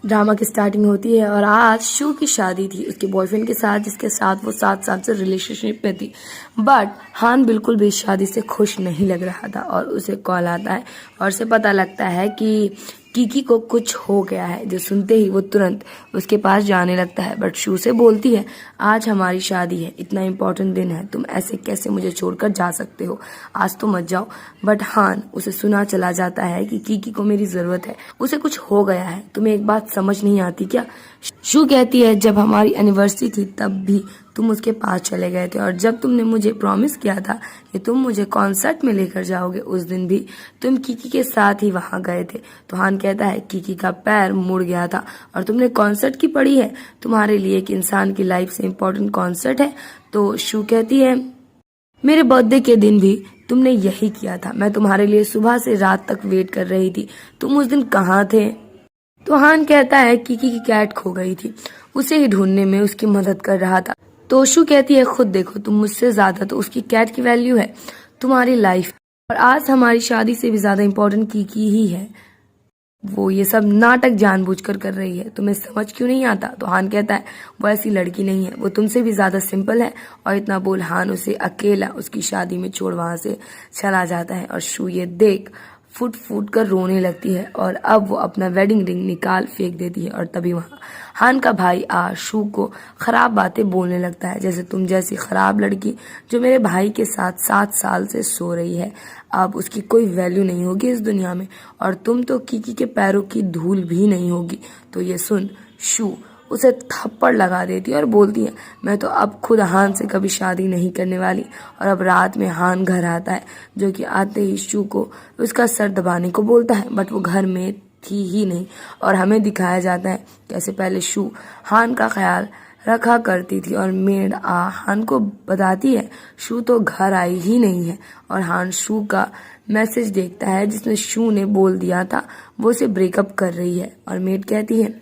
Drama की starting होती है और आज शू की शादी थी उसके बॉयफ्रेंड के साथ, जिसके साथ वो 7 साल से रिलेशनशिप में थी। बट हान बिल्कुल भी इस शादी से खुश नहीं लग रहा था और उसे कॉल आता है और उसे पता लगता है कि कीकी को कुछ हो गया है। जो सुनते ही वो तुरंत उसके पास जाने लगता है। बट शू से बोलती है, आज हमारी शादी है, इतना इम्पोर्टेंट दिन है, तुम ऐसे कैसे मुझे छोड़कर जा सकते हो, आज तो मत जाओ। बट हान उसे सुना चला जाता है कि कीकी को मेरी जरूरत है, उसे कुछ हो गया है, तुम्हें एक बात समझ नहीं आती क्या? शू कहती है, जब हमारी एनिवर्सरी थी तब भी तुम उसके पास चले गए थे और जब तुमने मुझे प्रॉमिस किया था कि तुम मुझे कॉन्सर्ट में लेकर जाओगे, उस दिन भी तुम कीकी के साथ ही वहां गए थे। तो हान कहता है, कीकी का पैर मुड़ गया था और तुमने कॉन्सर्ट की पढ़ी है, तुम्हारे लिए एक इंसान की लाइफ से इम्पोर्टेंट कॉन्सर्ट है। तो शू कहती है, मेरे बर्थडे के दिन भी तुमने यही किया था, मैं तुम्हारे लिए सुबह से रात तक वेट कर रही थी, तुम उस दिन कहाँ थे? तो हान कहता है, कीकी की कैट खो गई थी, उसे ही ढूंढने में उसकी मदद कर रहा था। तो शू कहती है, खुद देखो, तुम मुझसे ज्यादा तो उसकी कैट की वैल्यू है, तुम्हारी लाइफ, और आज हमारी शादी से भी ज्यादा इम्पोर्टेंट कीकी ही है। वो ये सब नाटक जानबूझकर कर रही है, तुम्हें समझ क्यों नहीं आता? तो हान कहता है, वो ऐसी लड़की नहीं है, वो तुमसे भी ज्यादा सिंपल है। और इतना बोल हान उसे अकेला उसकी शादी में छोड़ वहां से चला जाता है और शू ये देख फुट फुट कर रोने लगती है और अब वो अपना वेडिंग रिंग निकाल फेंक देती है। और तभी वहां हान का भाई शू को खराब बातें बोलने लगता है, जैसे तुम जैसी खराब लड़की जो मेरे भाई के साथ 7 साल से सो रही है, अब उसकी कोई वैल्यू नहीं होगी इस दुनिया में, और तुम तो कीकी के पैरों की धूल भी नहीं होगी। तो ये सुन शू उसे थप्पड़ लगा देती है और बोलती है, मैं तो अब खुद हान से कभी शादी नहीं करने वाली। और अब रात में हान घर आता है, जो कि आते ही शू को उसका सर दबाने को बोलता है, बट वो घर में थी ही नहीं। और हमें दिखाया जाता है कैसे पहले शू हान का ख्याल रखा करती थी और मेड हान को बताती है शू तो घर आई ही नहीं है। और हान शू का मैसेज देखता है जिसमें शू ने बोल दिया था वो उसे ब्रेकअप कर रही है। और मेड कहती है,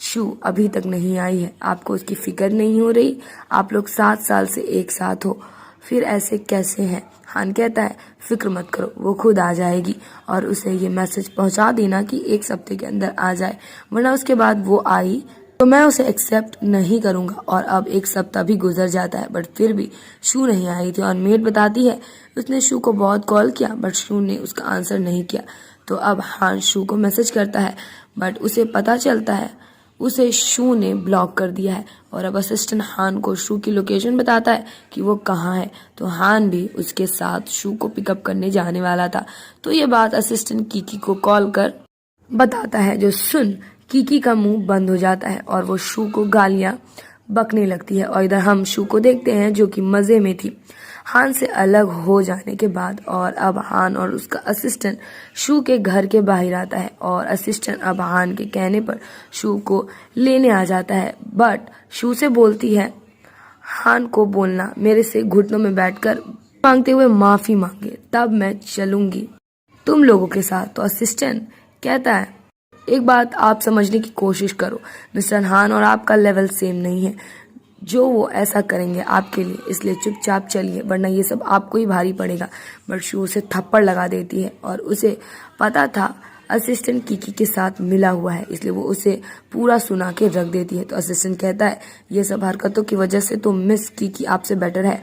शू अभी तक नहीं आई है, आपको उसकी फिक्र नहीं हो रही? आप लोग 7 साल से एक साथ हो, फिर ऐसे कैसे हैं? हान कहता है, फिक्र मत करो, वो खुद आ जाएगी, और उसे ये मैसेज पहुंचा देना कि 1 हफ्ते के अंदर आ जाए, वरना उसके बाद वो आई तो मैं उसे एक्सेप्ट नहीं करूंगा। और अब 1 सप्ताह भी गुजर जाता है, बट फिर भी शू नहीं आई थी। और मेड बताती है उसने शू को बहुत कॉल किया, बट शू ने उसका आंसर नहीं किया। तो अब हान शू को मैसेज करता है, बट उसे पता चलता है उसे शू ने ब्लॉक कर दिया है। और अब असिस्टेंट हान को शू की लोकेशन बताता है कि वो कहाँ है। तो हान भी उसके साथ शू को पिकअप करने जाने वाला था। तो ये बात असिस्टेंट कीकी को कॉल कर बताता है, जो सुन कीकी का मुंह बंद हो जाता है और वो शू को गालियां बकने लगती है। और इधर हम शू को देखते हैं जो कि मजे में थी हान से अलग हो जाने के बाद। और अब हान और उसका असिस्टेंट शू के घर के बाहर आता है और असिस्टेंट अब हान के कहने पर शू को लेने आ जाता है, बट शू से बोलती है हान को बोलना मेरे से घुटनों में बैठकर मांगते हुए माफी मांगे, तब मैं चलूंगी तुम लोगों के साथ। तो असिस्टेंट कहता है, एक बात आप समझने की कोशिश करो, मिस्टर हान और आपका लेवल सेम नहीं है, जो वो ऐसा करेंगे आपके लिए, इसलिए चुपचाप चलिए, वरना ये सब आपको ही भारी पड़ेगा। बट शू उसे थप्पड़ लगा देती है और उसे पता था असिस्टेंट कीकी के साथ मिला हुआ है, इसलिए वो उसे पूरा सुना के रख देती है। तो असिस्टेंट कहता है, ये सब हरकतों की वजह से तो मिस कीकी आपसे बेटर है,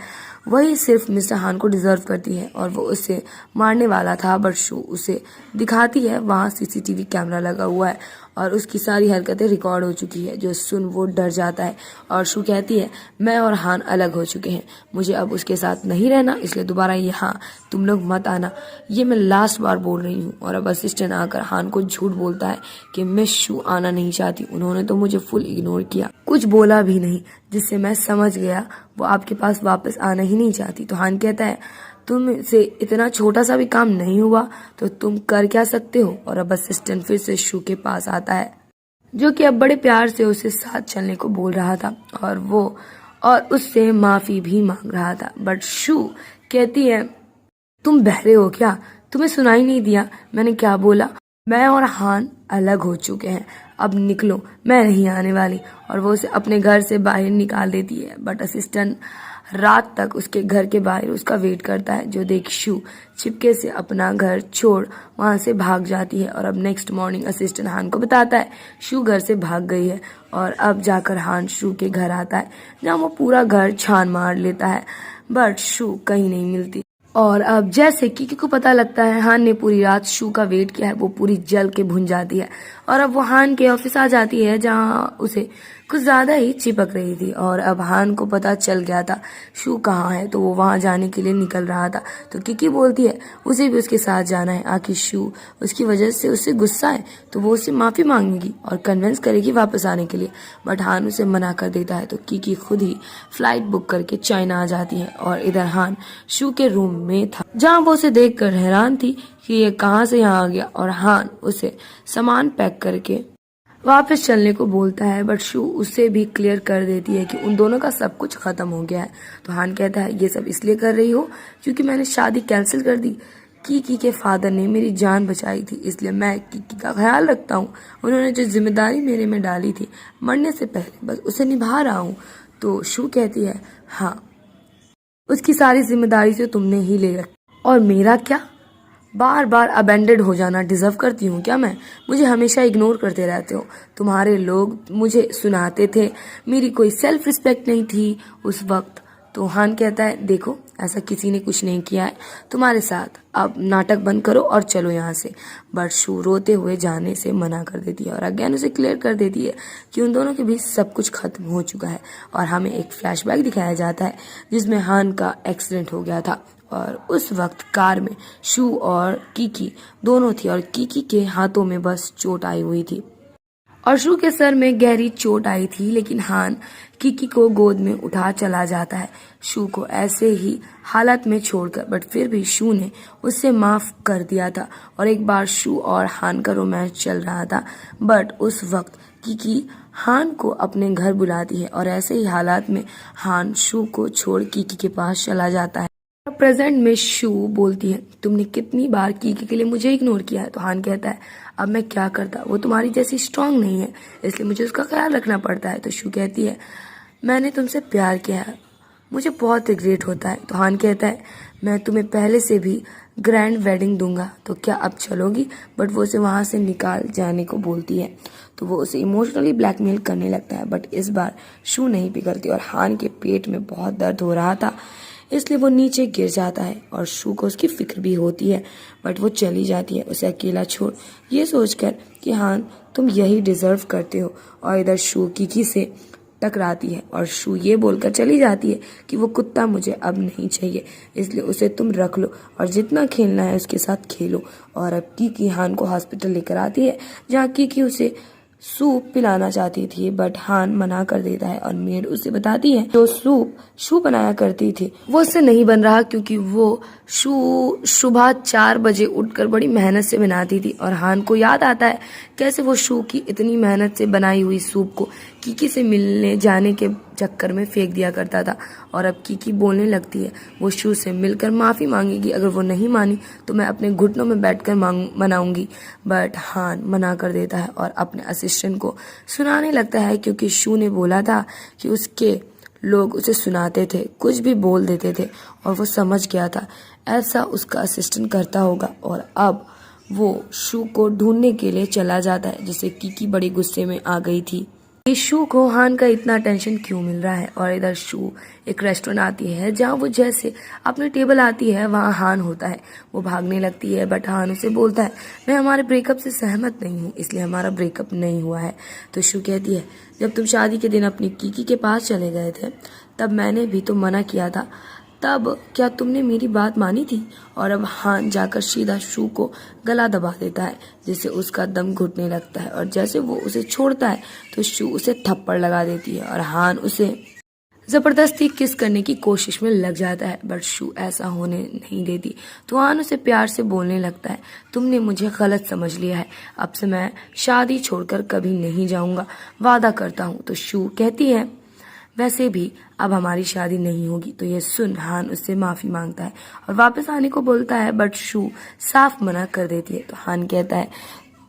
वही सिर्फ मिस्टर हान को डिजर्व करती है, और वो उसे मारने वाला था। बट शू उसे दिखाती है वहाँ सीसीटीवी कैमरा लगा हुआ है और उसकी सारी हरकतें रिकॉर्ड हो चुकी है, जो सुन वो डर जाता है। और शू कहती है, मैं और हान अलग हो चुके हैं, मुझे अब उसके साथ नहीं रहना, इसलिए दोबारा यहाँ तुम लोग मत आना, ये मैं लास्ट बार बोल रही हूँ। और अब असिस्टेंट आकर हान को झूठ बोलता है कि मिस शू आना नहीं चाहती, उन्होंने तो मुझे फुल इग्नोर किया, कुछ बोला भी नहीं, जिससे मैं समझ गया वो आपके पास वापस आना ही नहीं चाहती। तो हान कहता है, तुमसे इतना छोटा सा भी काम नहीं हुआ तो तुम कर क्या सकते हो? और अब असिस्टेंट फिर से शू के पास आता है, जो कि अब बड़े प्यार से उसे साथ चलने को बोल रहा था और उससे माफी भी मांग रहा था। बट शू कहती है, तुम बहरे हो क्या? तुम्हें सुनाई नहीं दिया मैंने क्या बोला? मैं और हान अलग हो चुके हैं, अब निकलो, मैं नहीं आने वाली। और वो उसे अपने घर से बाहर निकाल देती है। बट असिस्टेंट रात तक उसके घर के बाहर उसका वेट करता है, जो देख शू छिपके से अपना घर छोड़ वहां से भाग जाती है। और अब नेक्स्ट मॉर्निंग असिस्टेंट हान को बताता है शू घर से भाग गई है। और अब जाकर हान शू के घर आता है, जहाँ वो पूरा घर छान मार लेता है, बट शू कहीं नहीं मिलती। और अब जैसे कीकी को पता लगता है हान ने पूरी रात शू का वेट किया है, वो पूरी जल के भुन जाती है। और अब वो हान के ऑफिस आ जाती है, जहाँ उसे कुछ ज्यादा ही चिपक रही थी। और अब हान को पता चल गया था शू कहाँ है, तो वो वहां जाने के लिए निकल रहा था। तो कीकी बोलती है उसे भी उसके साथ जाना है। आखिर शू उसकी वजह से उससे गुस्सा है, तो वो उससे माफी मांगेगी और कन्विंस करेगी वापस आने के लिए, बट हान उसे मना कर देता है। तो कीकी खुद ही फ्लाइट बुक करके चाइना आ जाती है। और इधर हान शू के रूम में था, जहाँ वो उसे देखकर हैरान थी कि ये कहाँ से यहाँ आ गया। और हान उसे सामान पैक करके वापस चलने को बोलता है, बट शू उससे भी क्लियर कर देती है कि उन दोनों का सब कुछ खत्म हो गया है। तो हान कहता है ये सब इसलिए कर रही हो क्योंकि मैंने शादी कैंसिल कर दी। कीकी के फादर ने मेरी जान बचाई थी, इसलिए मैं कीकी का ख्याल रखता हूँ। उन्होंने जो जिम्मेदारी मेरे में डाली थी मरने से पहले, बस उसे निभा रहा हूँ। तो शू कहती है हाँ, उसकी सारी जिम्मेदारी से तुमने ही ले रखी, और मेरा क्या? बार बार अबेंडेड हो जाना डिजर्व करती हूँ क्या मैं? मुझे हमेशा इग्नोर करते रहते हो। तुम्हारे लोग मुझे सुनाते थे मेरी कोई सेल्फ रिस्पेक्ट नहीं थी उस वक्त। तो हान कहता है देखो, ऐसा किसी ने कुछ नहीं किया है तुम्हारे साथ, अब नाटक बंद करो और चलो यहाँ से। बट शू रोते हुए जाने से मना कर देती है और अगेन उसे क्लियर कर देती है कि उन दोनों के बीच सब कुछ खत्म हो चुका है। और हमें एक फ्लैशबैक दिखाया जाता है जिसमें हान का एक्सीडेंट हो गया था, और उस वक्त कार में शू और कीकी दोनों थी, और कीकी के हाथों में बस चोट आई हुई थी और शू के सर में गहरी चोट आई थी। लेकिन हान कीकी को गोद में उठा चला जाता है शू को ऐसे ही हालत में छोड़कर, बट फिर भी शू ने उससे माफ कर दिया था। और एक बार शू और हान का रोमांस चल रहा था, बट उस वक्त कीकी हान को अपने घर बुलाती है और ऐसे ही हालात में हान शू को छोड़ कीकी के पास चला जाता है। प्रेजेंट में शू बोलती है तुमने कितनी बार कीकी के लिए मुझे इग्नोर किया है। तो हान कहता है अब मैं क्या करता, वो तुम्हारी जैसी स्ट्रांग नहीं है, इसलिए मुझे उसका ख्याल रखना पड़ता है। तो शू कहती है मैंने तुमसे प्यार किया है, मुझे बहुत रिग्रेट होता है। तो हान कहता है मैं तुम्हें पहले से भी ग्रैंड वेडिंग दूंगा, तो क्या अब चलोगी? बट वो उसे वहां से निकाल जाने को बोलती है। तो वो उसे इमोशनली ब्लैकमेल करने लगता है, बट इस बार शू नहीं पिघलती और हान के पेट में बहुत दर्द हो रहा था, इसलिए वो नीचे गिर जाता है। और शू को उसकी फिक्र भी होती है, बट वो चली जाती है उसे अकेला छोड़, ये सोचकर कि हान तुम यही डिजर्व करते हो। और इधर शू कीकी से टकराती है और शू ये बोलकर चली जाती है कि वो कुत्ता मुझे अब नहीं चाहिए, इसलिए उसे तुम रख लो और जितना खेलना है उसके साथ खेलो। और अब कीकी हान को हॉस्पिटल लेकर आती है, जहाँ कीकी उसे सूप पिलाना चाहती थी, बट हान मना कर देता है और मेड उसे बताती है जो सूप शू बनाया करती थी वो उससे नहीं बन रहा, क्योंकि वो शू सुबह 4 बजे उठकर बड़ी मेहनत से बनाती थी। और हान को याद आता है कैसे वो शू की इतनी मेहनत से बनाई हुई सूप को कीकी से मिलने जाने के चक्कर में फेंक दिया करता था। और अब कीकी बोलने लगती है वो शू से मिलकर माफी मांगेगी, अगर वो नहीं मानी तो मैं अपने घुटनों में बैठकर मनाऊंगी। बट हान मना कर देता है और अपने असिस्टेंट को सुनाने लगता है, क्योंकि शू ने बोला था कि उसके लोग उसे सुनाते थे, कुछ भी बोल देते थे, और वो समझ गया था ऐसा उसका असिस्टेंट करता होगा। और अब वो शू को ढूंढने के लिए चला जाता है, जिससे कीकी बड़ी गुस्से में आ गई थी कि शू को हान का इतना टेंशन क्यों मिल रहा है। और इधर शू एक रेस्टोरेंट आती है, जहाँ वो जैसे अपने टेबल आती है वहाँ हान होता है। वो भागने लगती है, बट हान उसे बोलता है मैं हमारे ब्रेकअप से सहमत नहीं हूँ, इसलिए हमारा ब्रेकअप नहीं हुआ है। तो शू कहती है जब तुम शादी के दिन अपनी कीकी के पास चले गए थे तब मैंने भी तो मना किया था, तब क्या तुमने मेरी बात मानी थी? और अब हान जाकर सीधा शू को गला दबा देता है, जिससे उसका दम घुटने लगता है। और जैसे वो उसे छोड़ता है तो शू उसे थप्पड़ लगा देती है और हान उसे जबरदस्ती किस करने की कोशिश में लग जाता है, बट शू ऐसा होने नहीं देती। तो हान उसे प्यार से बोलने लगता है तुमने मुझे गलत समझ लिया है, अब से मैं शादी छोड़कर कभी नहीं जाऊंगा, वादा करता हूँ। तो शू कहती है वैसे भी अब हमारी शादी नहीं होगी। तो ये सुन हान उससे माफी मांगता है और वापस आने को बोलता है, बट शू साफ मना कर देती है। तो हान कहता है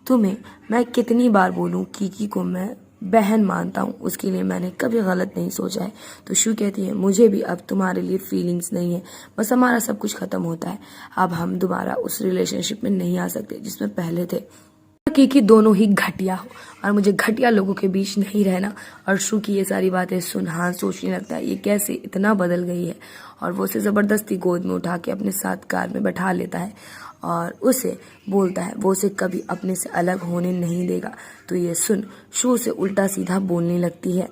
तुम्हें मैं कितनी बार बोलूं कीकी को मैं बहन मानता हूँ, उसके लिए मैंने कभी गलत नहीं सोचा है। तो शू कहती है मुझे भी अब तुम्हारे लिए फीलिंग्स नहीं है, बस हमारा सब कुछ खत्म होता है, अब हम दोबारा उस रिलेशनशिप में नहीं आ सकते जिसमें पहले थे। कि दोनों ही घटिया हो और मुझे घटिया लोगों के बीच नहीं रहना। और शू की ये सारी बातें सुन हान सोचने लगता है ये कैसे इतना बदल गई है, और वो उसे ज़बरदस्ती गोद में उठा के अपने साथ कार में बैठा लेता है और उसे बोलता है वो उसे कभी अपने से अलग होने नहीं देगा। तो ये सुन शू से उल्टा सीधा बोलने लगती है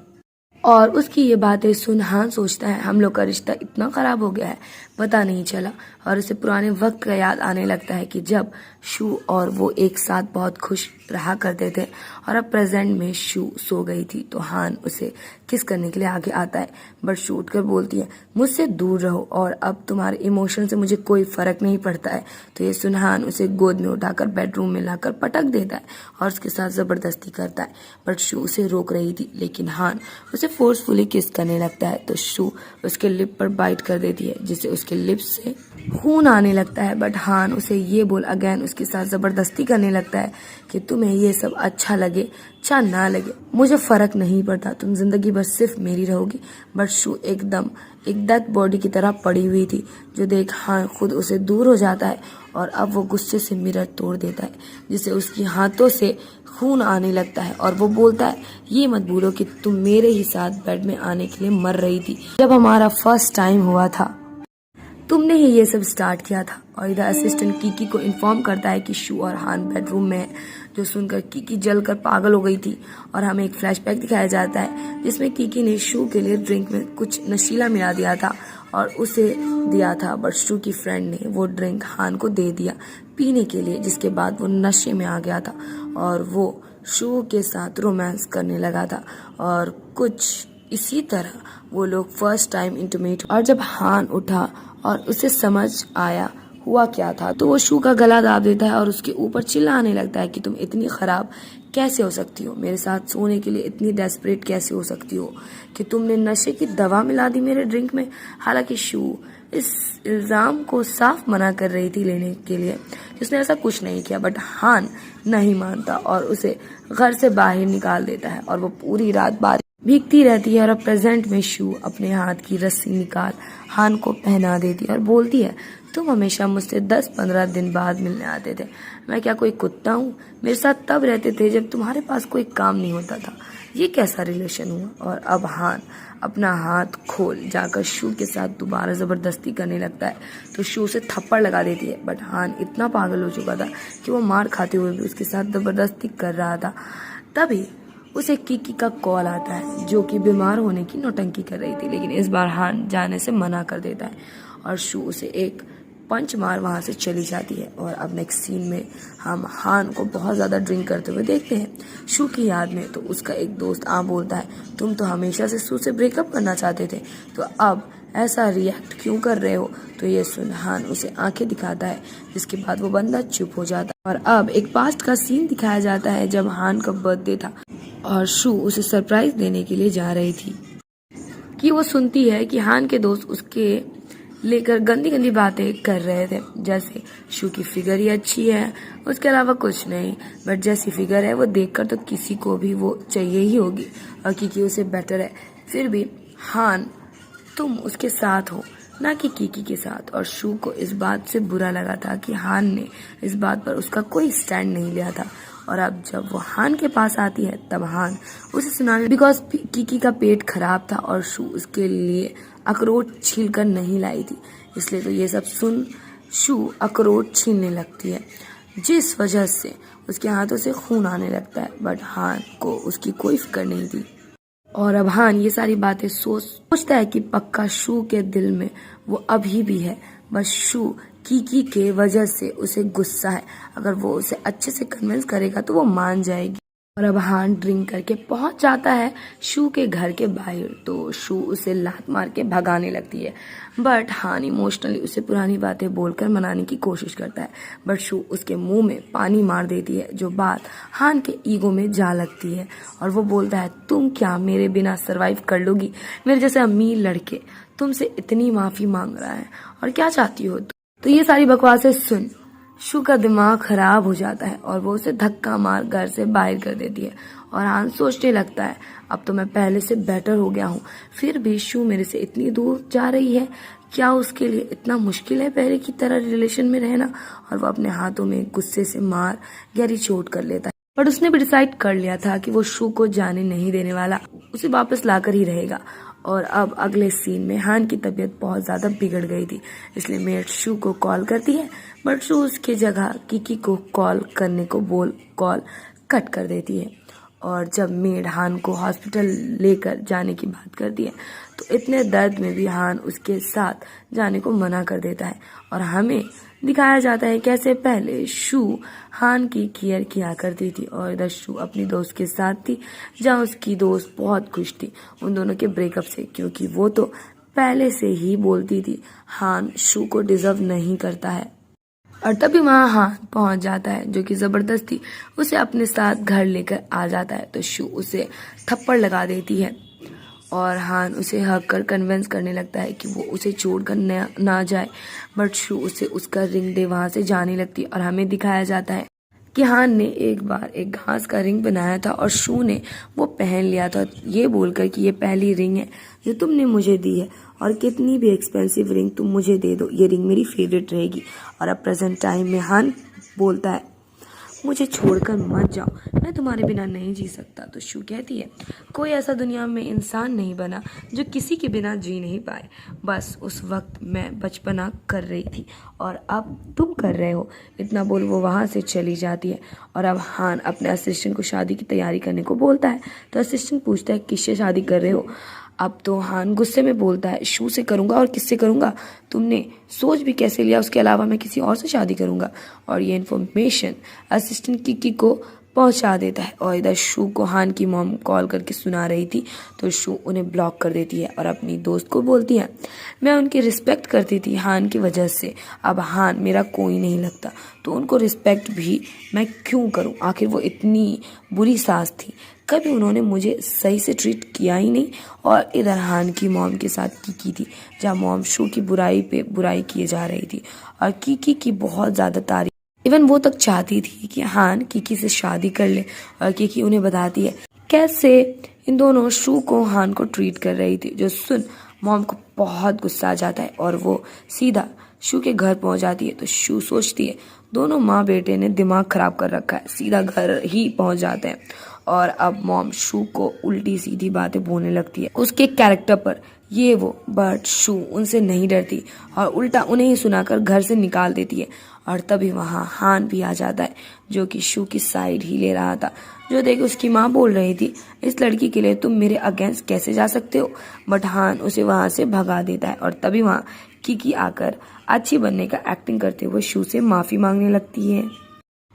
और उसकी ये बातें सुन हान सोचता है हम लोग का रिश्ता इतना ख़राब हो गया है, पता नहीं चला। और उसे पुराने वक्त का याद आने लगता है कि जब शू और वो एक साथ बहुत खुश रहा करते थे, और अब प्रेजेंट में शू सो गई थी। तो हान उसे किस करने के लिए आगे आता है, बट शू उठकर बोलती है मुझसे दूर रहो और अब तुम्हारे इमोशन से मुझे कोई फ़र्क नहीं पड़ता है। तो ये सुन हान उसे गोद में उठाकर बेडरूम में लाकर पटक देता है और उसके साथ ज़बरदस्ती करता है, बट शू उसे रोक रही थी, लेकिन हान उसे फोर्सफुली किस करने लगता है। तो शू उसके लिप पर बाइट कर देती है जिससे उसके लिप्स से खून आने लगता है, बट हान उसे ये बोल अगेन उसके साथ ज़बरदस्ती करने लगता है कि तुम्हें ये सब अच्छा लगे अच्छा ना लगे मुझे फ़र्क नहीं पड़ता, तुम ज़िंदगी भर सिर्फ मेरी रहोगी। बट शू एकदम एक डेड बॉडी की तरह पड़ी हुई थी, जो देख हान खुद उसे दूर हो जाता है और अब वो गुस्से से मिरर तोड़ देता है जिससे उसकी हाथों से खून आने लगता है और वो बोलता है ये मत भूलो कि तुम मेरे ही साथ बेड में आने के लिए मर रही थी जब हमारा फर्स्ट टाइम हुआ था, तुमने ही ये सब स्टार्ट किया था। और इधर असिस्टेंट कीकी को इन्फॉर्म करता है कि शू और हान बेडरूम में है, जो सुनकर कीकी जलकर पागल हो गई थी। और हमें एक फ्लैशबैक दिखाया जाता है जिसमें कीकी ने शू के लिए ड्रिंक में कुछ नशीला मिला दिया था और उसे दिया था, बट शू की फ्रेंड ने वो ड्रिंक हान को दे दिया पीने के लिए, जिसके बाद वो नशे में आ गया था और वो शू के साथ रोमांस करने लगा था। और कुछ इसी तरह वो लोग फर्स्ट टाइम इंटीमेट। और जब हान उठा और उसे समझ आया हुआ क्या था, तो वो शू का गला दाब देता है और उसके ऊपर चिल्लाने लगता है कि तुम इतनी खराब कैसे हो सकती हो, मेरे साथ सोने के लिए इतनी डेस्परेट कैसे हो सकती हो कि तुमने नशे की दवा मिला दी मेरे ड्रिंक में। हालांकि शू इस इल्ज़ाम को साफ मना कर रही थी लेने के लिए, जिसने ऐसा कुछ नहीं किया, बट हान नहीं मानता और उसे घर से बाहर निकाल देता है और वो पूरी रात बारिश भीगती रहती है। और अब प्रेजेंट में शू अपने हाथ की रस्सी निकाल हान को पहना देती है और बोलती है तुम हमेशा मुझसे 10-15 दिन बाद मिलने आते थे, मैं क्या कोई कुत्ता हूँ, मेरे साथ तब रहते थे जब तुम्हारे पास कोई काम नहीं होता था, ये कैसा रिलेशन हुआ। और अब हान अपना हाथ खोल जाकर शू के साथ दोबारा ज़बरदस्ती करने लगता है, तो शू से थप्पड़ लगा देती है, बट हान इतना पागल हो चुका था कि वो मार खाते हुए भी उसके साथ ज़बरदस्ती कर रहा था। तभी उसे कीकी का कॉल आता है जो कि बीमार होने की नौटंकी कर रही थी, लेकिन इस बार हान जाने से मना कर देता है और शू उसे एक पंच मार वहाँ से चली जाती है। और अब नेक्स्ट सीन में हम हान को बहुत ज़्यादा ड्रिंक करते हुए देखते हैं शू की याद में। तो उसका एक दोस्त बोलता है तुम तो हमेशा से शू से ब्रेकअप करना चाहते थे, तो अब ऐसा रिएक्ट क्यों कर रहे हो। तो ये सुन हान उसे आंखें दिखाता है, जिसके बाद वो बंदा चुप हो जाता है। और अब एक पास्ट का सीन दिखाया जाता है जब हान का बर्थडे था और शू उसे सरप्राइज देने के लिए जा रही थी कि वो सुनती है कि हान के दोस्त उसके लेकर गंदी गंदी बातें कर रहे थे, जैसे शू की फिगर ही अच्छी है, उसके अलावा कुछ नहीं, बट जैसी फिगर है वो देखकर तो किसी को भी वो चाहिए ही होगी और क्योंकि उसे बेटर है। फिर भी हान तुम उसके साथ हो ना कि कीकी के साथ। और शू को इस बात से बुरा लगा था कि हान ने इस बात पर उसका कोई स्टैंड नहीं लिया था। और अब जब वो हान के पास आती है तब हान उसे सुनाने बिकॉज कीकी का पेट खराब था और शू उसके लिए अखरोट छील कर नहीं लाई थी, इसलिए तो ये सब सुन शू अखरोट छीलने लगती है, जिस वजह से उसके हाथों से खून आने लगता है, बट हान को उसकी कोई फिक्र नहीं थी। और अब हान ये सारी बातें सोचता है कि पक्का शू के दिल में वो अभी भी है, बस शू कीकी के वजह से उसे गुस्सा है, अगर वो उसे अच्छे से कन्विंस करेगा तो वो मान जाएगी। और अब हान ड्रिंक करके पहुंच जाता है शू के घर के बाहर, तो शू उसे लात मार के भगाने लगती है, बट हान इमोशनली उसे पुरानी बातें बोलकर मनाने की कोशिश करता है, बट शू उसके मुंह में पानी मार देती है, जो बात हान के ईगो में जा लगती है। और वो बोलता है तुम क्या मेरे बिना सरवाइव कर लोगी, मेरे जैसे अमीर लड़के तुमसे इतनी माफ़ी मांग रहा है और क्या चाहती हो। तो ये सारी बकवासें सुन शू का दिमाग खराब हो जाता है और वो उसे धक्का मार घर से बाहर कर देती है। और हान सोचने लगता है अब तो मैं पहले से बेटर हो गया हूँ, फिर भी शू मेरे से इतनी दूर जा रही है। क्या उसके लिए इतना मुश्किल है पहले की तरह रिलेशन में रहना? और वो अपने हाथों में गुस्से से मार गहरी चोट कर लेता है। बट उसने भी डिसाइड कर लिया था कि वो शू को जाने नहीं देने वाला, उसे वापस लाकर ही रहेगा। और अब अगले सीन में हान की तबीयत बहुत ज्यादा बिगड़ गई थी, इसलिए मेड शू को कॉल करती है, बट शू उसकी जगह किकी को कॉल करने को बोल कॉल कट कर देती है। और जब मेड हान को हॉस्पिटल लेकर जाने की बात करती है तो इतने दर्द में भी हान उसके साथ जाने को मना कर देता है। और हमें दिखाया जाता है कैसे पहले शू हान की केयर किया करती थी और इधर शू अपनी दोस्त के साथ थी, जहाँ उसकी दोस्त बहुत खुश थी उन दोनों के ब्रेकअप से, क्योंकि वो तो पहले से ही बोलती थी हान शू को डिजर्व नहीं करता है। और तभी वहाँ हान पहुंच जाता है, जो कि जबरदस्ती उसे अपने साथ घर लेकर आ जाता है। तो शू उसे थप्पड़ लगा देती है और हान उसे हक कर कन्विंस करने लगता है कि वो उसे छोड़कर ना जाए, बट शू उसे उसका रिंग दे वहां से जाने लगती है। और हमें दिखाया जाता है कि हान ने एक बार एक घास का रिंग बनाया था और शू ने वो पहन लिया था, ये बोलकर कि ये पहली रिंग है जो तुमने मुझे दी है और कितनी भी एक्सपेंसिव रिंग तुम मुझे दे दो, ये रिंग मेरी फेवरेट रहेगी। और अब प्रेजेंट टाइम में हान बोलता है मुझे छोड़कर मत जाओ, मैं तुम्हारे बिना नहीं जी सकता। तो शू कहती है कोई ऐसा दुनिया में इंसान नहीं बना जो किसी के बिना जी नहीं पाए, बस उस वक्त मैं बचपना कर रही थी और अब तुम कर रहे हो। इतना बोल वो वहाँ से चली जाती है। और अब हान अपने असिस्टेंट को शादी की तैयारी करने को बोलता है, तो असिस्टेंट पूछता है किससे शादी कर रहे हो? अब तो हान गुस्से में बोलता है शू से करूंगा, और किससे करूंगा? तुमने सोच भी कैसे लिया उसके अलावा मैं किसी और से शादी करूंगा? और ये इन्फॉर्मेशन असिस्टेंट किकी को पहुंचा देता है। और इधर शू को हान की मॉम कॉल करके सुना रही थी, तो शू उन्हें ब्लॉक कर देती है और अपनी दोस्त को बोलती है मैं उनकी रिस्पेक्ट करती थी हान की वजह से, अब हान मेरा कोई नहीं लगता, तो उनको रिस्पेक्ट भी मैं क्यों करूं? आखिर वो इतनी बुरी सास थी, कभी उन्होंने मुझे सही से ट्रीट किया ही नहीं। और इधर हान की मॉम के साथ कीकी थी, जहाँ मॉम शू की बुराई पे बुराई किए जा रही थी और कीकी की बहुत ज्यादा तारीफ, इवन वो तक चाहती थी कि हान कीकी से शादी कर ले। और कीकी उन्हें बताती है कैसे इन दोनों शू को हान को ट्रीट कर रही थी, जो सुन मॉम को बहुत गुस्सा आ जाता है और वो सीधा शू के घर पहुंच जाती है। तो शू सोचती है दोनों माँ बेटे ने दिमाग खराब कर रखा है, सीधा घर ही पहुंच जाते हैं। और अब मॉम शू को उल्टी सीधी बातें बोलने लगती है उसके कैरेक्टर पर, ये वो, बट शू उनसे नहीं डरती और उल्टा उन्हें ही सुनाकर घर से निकाल देती है। और तभी वहाँ हान भी आ जाता है, जो कि शू की साइड ही ले रहा था, जो देख उसकी माँ बोल रही थी इस लड़की के लिए तुम मेरे अगेंस्ट कैसे जा सकते हो, बट हान उसे वहां से भगा देता है। और तभी वहाँ कीकी आकर अच्छी बनने का एक्टिंग करते हुए शू से माफी मांगने लगती है।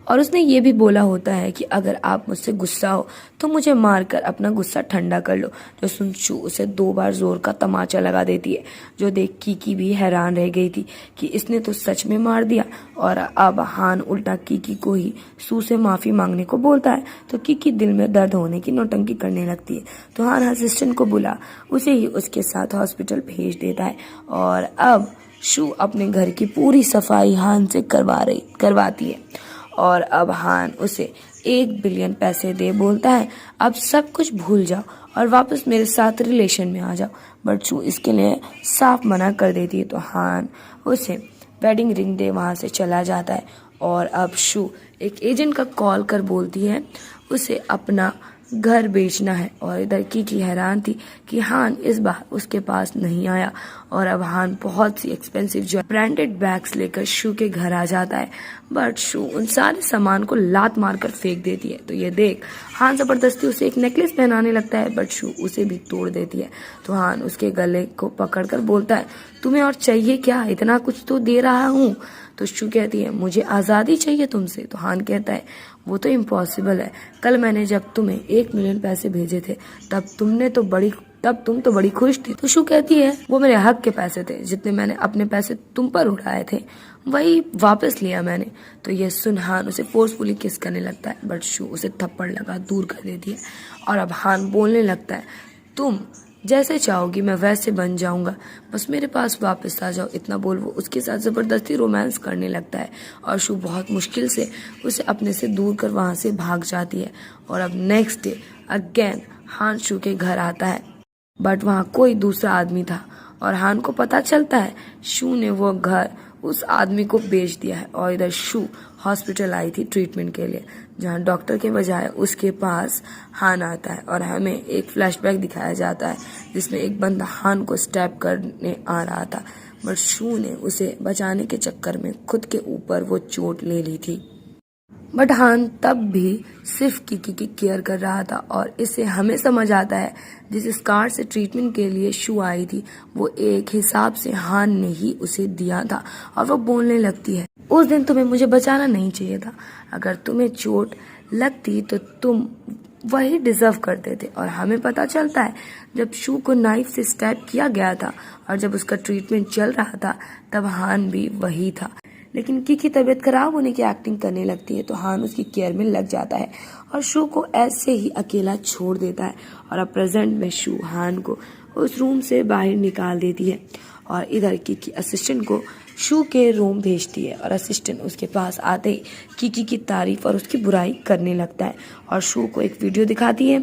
और उसने ये भी बोला होता है कि अगर आप मुझसे गुस्सा हो तो मुझे मारकर अपना गुस्सा ठंडा कर लो, जो सुन शू उसे 2 बार जोर का तमाचा लगा देती है, जो देख कीकी भी हैरान रह गई थी कि इसने तो सच में मार दिया। और अब हान उल्टा कीकी को ही शू से माफी मांगने को बोलता है, तो कीकी दिल में दर्द होने की नौटंकी करने लगती है। तो हान असिस्टेंट को बुला उसे ही उसके साथ हॉस्पिटल भेज देता है। और अब शू अपने घर की पूरी सफाई हान से करवाती है। और अब हान उसे 1 बिलियन पैसे दे बोलता है अब सब कुछ भूल जाओ और वापस मेरे साथ रिलेशन में आ जाओ, बट शू इसके लिए साफ मना कर देती है। तो हान उसे वेडिंग रिंग दे वहां से चला जाता है। और अब शू एक एजेंट का कॉल कर बोलती है उसे अपना घर बेचना है। और इधर कीकी हैरान थी कि हान इस बार उसके पास नहीं आया। और अब हान बहुत सी एक्सपेंसिव जो ब्रांडेड बैग्स लेकर शू के घर आ जाता है, बट शू उन सारे सामान को लात मारकर फेंक देती है। तो ये देख हान जबरदस्ती उसे एक नेकलेस पहनाने लगता है, बट शू उसे भी तोड़ देती है। तो हान उसके गले को पकड़कर बोलता है तुम्हें और चाहिए क्या, इतना कुछ तो दे रहा हूँ। तो शू कहती है मुझे आजादी चाहिए तुमसे। तो हान कहता है वो तो इम्पॉसिबल है, कल मैंने जब तुम्हें 1 मिलियन पैसे भेजे थे तब तुम तो बड़ी खुश थी। तो शू कहती है वो मेरे हक के पैसे थे, जितने मैंने अपने पैसे तुम पर उड़ाए थे वही वापस लिया मैंने। तो ये सुन हान उसे फोर्सफुली किस करने लगता है, बट शू उसे थप्पड़ लगा दूर कर देती है। और अब हान बोलने लगता है तुम जैसे चाहोगी मैं वैसे बन जाऊंगा, बस मेरे पास वापस आ जाओ। इतना बोल वो उसके साथ ज़बरदस्ती रोमांस करने लगता है और शू बहुत मुश्किल से उसे अपने से दूर कर वहाँ से भाग जाती है। और अब नेक्स्ट डे अगेन हान शू के घर आता है, बट वहाँ कोई दूसरा आदमी था और हान को पता चलता है शू ने वो घर उस आदमी को बेच दिया है। और इधर शू हॉस्पिटल आई थी ट्रीटमेंट के लिए, जहाँ डॉक्टर के बजाय उसके पास हान आता है और हमें एक फ्लैशबैक दिखाया जाता है जिसमें एक बंदा हान को स्टैब करने आ रहा था, बट शू ने उसे बचाने के चक्कर में खुद के ऊपर वो चोट ले ली थी। बट हान तब भी सिर्फ किकी की केयर कर रहा था और इससे हमें समझ आता है जिस स्कार से ट्रीटमेंट के लिए शू आई थी वो एक हिसाब से हान ने ही उसे दिया था। और वो बोलने लगती है, उस दिन तुम्हें मुझे बचाना नहीं चाहिए था, अगर तुम्हें चोट लगती तो तुम वही डिजर्व करते थे। और हमें पता चलता है जब शू को नाइफ से स्टैब किया गया था और जब उसका ट्रीटमेंट चल रहा था तब हान भी वही था। लेकिन की तबीयत खराब होने की एक्टिंग करने लगती है तो हान उसकी केयर में लग जाता है और शू को ऐसे ही अकेला छोड़ देता है। और अब प्रेजेंट में शू हान को उस रूम से बाहर निकाल देती है और इधर की असिस्टेंट को शू के रूम भेजती है और असिस्टेंट उसके पास आते ही की तारीफ और उसकी बुराई करने लगता है और शू को एक वीडियो दिखाती है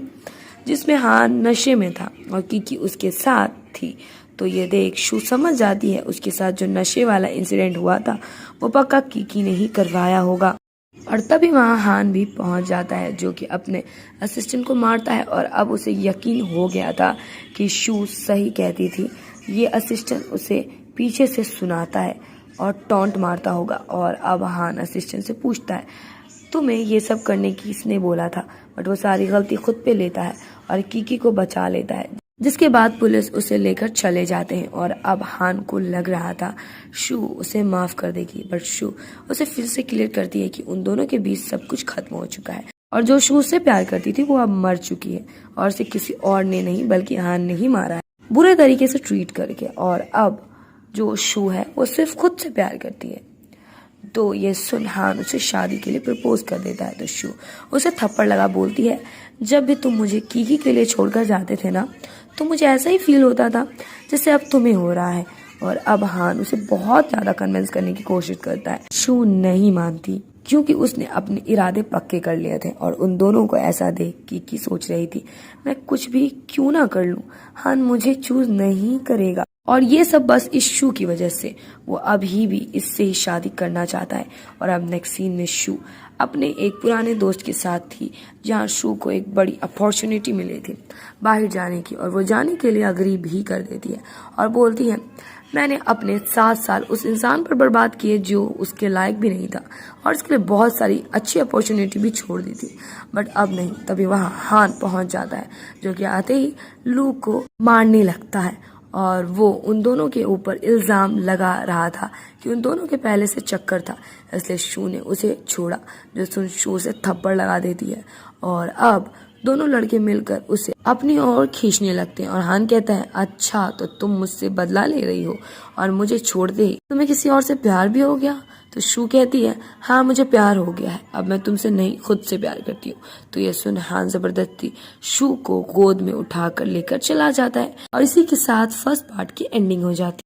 जिसमें हान नशे में था और की उसके साथ थी। तो ये देख शू समझ जाती है उसके साथ जो नशे वाला इंसिडेंट हुआ था वो पक्का की ने ही करवाया होगा। और तभी वहाँ हान भी पहुंच जाता है जो कि अपने असिस्टेंट को मारता है और अब उसे यकीन हो गया था कि शू सही कहती थी। ये असिस्टेंट उसे पीछे से सुनाता है और टॉन्ट मारता होगा। और अब हान असिस्टेंट से पूछता है तुम्हें ये सब करने की किसने बोला था, बट वो सारी गलती खुद पे लेता है और की को बचा लेता है, जिसके बाद पुलिस उसे लेकर चले जाते हैं। और अब हान को लग रहा था शू उसे माफ कर देगी, बट शू उसे फिर से क्लियर करती है कि उन दोनों के बीच सब कुछ खत्म हो चुका है और जो शू से प्यार करती थी वो अब मर चुकी है और उसे किसी और ने नहीं बल्कि हान ने ही मारा है बुरे तरीके से ट्रीट करके। और अब जो शू है वो सिर्फ खुद से प्यार करती है। तो ये सुन हान उसे शादी के लिए प्रपोज कर देता है तो शू उसे थप्पड़ लगा बोलती है जब भी तुम मुझे की के लिए छोड़कर जाते थे ना तो मुझे ऐसा ही फील होता था जैसे अब तुम्हें हो रहा है। और अब हान उसे बहुत ज्यादा कन्विंस करने की कोशिश करता है। शू नहीं मानती क्योंकि उसने अपने इरादे पक्के कर लिए थे और उन दोनों को ऐसा देख की सोच रही थी मैं कुछ भी क्यों ना कर लूं, हान मुझे चूज नहीं करेगा। और ये सब बस इस शू की वजह से, वो अभी भी इससे ही शादी करना चाहता है। और अब नेक्स्ट सीन में शू अपने एक पुराने दोस्त के साथ थी जहाँ शू को एक बड़ी अपॉर्चुनिटी मिली थी बाहर जाने की और वो जाने के लिए अग्री भी कर देती है और बोलती है मैंने अपने 7 साल उस इंसान पर बर्बाद किए जो उसके लायक भी नहीं था और इसके लिए बहुत सारी अच्छी अपॉर्चुनिटी भी छोड़ दी थी, बट अब नहीं। तभी वहाँ हान पहुंच जाता है जो कि आते ही लू को मारने लगता है और वो उन दोनों के ऊपर इल्जाम लगा रहा था कि उन दोनों के पहले से चक्कर था, इसलिए शू ने उसे छोड़ा जो सुन शू से थप्पड़ लगा देती है। और अब दोनों लड़के मिलकर उसे अपनी ओर खींचने लगते हैं और हान कहता है अच्छा तो तुम मुझसे बदला ले रही हो और मुझे छोड़ दे, तुम्हें किसी और से प्यार भी हो गया। तो शू कहती है हाँ मुझे प्यार हो गया है, अब मैं तुमसे नहीं खुद से प्यार करती हूँ। तो ये सुन हान जबरदस्ती शू को गोद में उठाकर लेकर चला जाता है और इसी के साथ फर्स्ट पार्ट की एंडिंग हो जाती है।